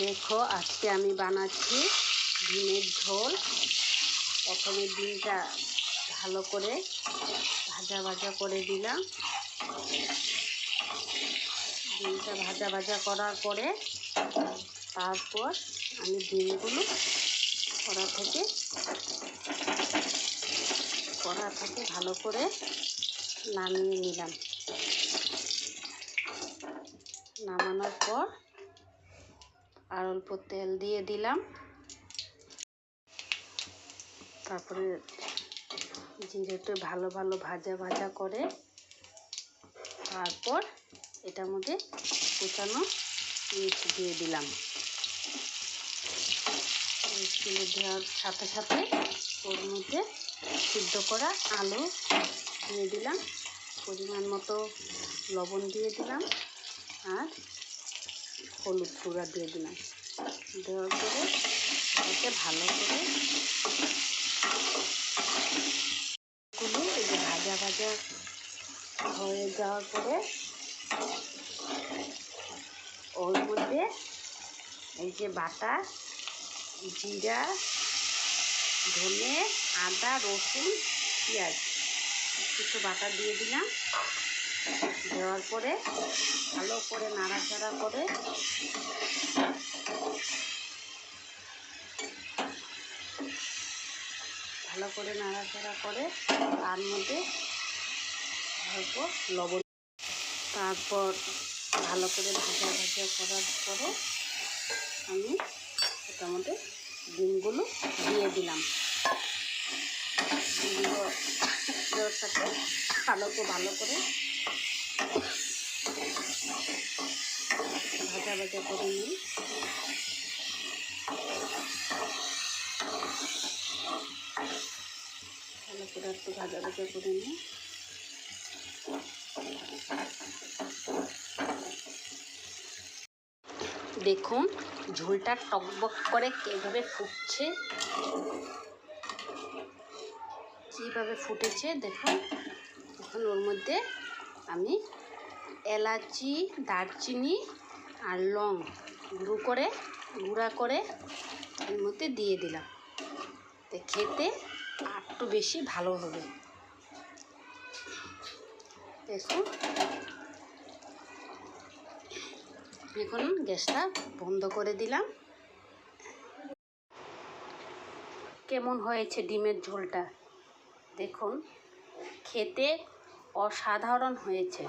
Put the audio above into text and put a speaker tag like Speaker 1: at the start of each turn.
Speaker 1: দেখো আজকে আমি বানাচ্ছি ডিমের ঝোল। প্রথমে ডিমটা ভালো করে ভাজা ভাজা করে দিলাম। ডিমটা ভাজা ভাজা করার পরে তারপর আমি ডিমগুলো কড়া থেকে ভালো করে নামিয়ে নিলাম। নামানোর পর আর অল্প তেল দিয়ে দিলাম। তারপরে জিরেটা ভালো ভাজা করে তারপর এটার মধ্যে কুচানো মির্চ দিয়ে দিলাম। মির্চগুলো দেওয়ার সাথে সাথে ওর মধ্যে সিদ্ধ করা আলু দিয়ে দিলাম, পরিমাণ মতো লবণ দিয়ে দিলাম আর হলুদ গুঁড়া দিয়ে দিলাম। দেওয়ার পরে এটাকে ভালো করে এই যে ভাজা হয়ে যাওয়ার পরে ওর মধ্যে এই যে বাটা জিরা, ধনে, আদা, রসুন, পেঁয়াজ কিছু বাটা দিয়ে দিলাম। দেওয়ার পরে ভালো করে নাড়াচাড়া করে তার মধ্যে অল্প লবণ, তারপর ভালো করে ভাজা করার পরে আমি এটার মধ্যে ডিমগুলো দিয়ে দিলাম। ডিমগুলোর সাথে ভালো করে ভাজা করে নিই। ভালো করে একটু ভাজা করে নিই। দেখুন ঝোলটা টকবক করে কীভাবে ফুটেছে দেখুন। এখন ওর মধ্যে আমি এলাচি, দারচিনি আর লং গুঁড়া করে এর মধ্যে দিয়ে দিলাম। তো খেতে একটু বেশি ভালো হবে। দেখুন এখন গ্যাসটা বন্ধ করে দিলাম। কেমন হয়েছে ডিমের ঝোলটা দেখুন, খেতে অসাধারণ হয়েছে।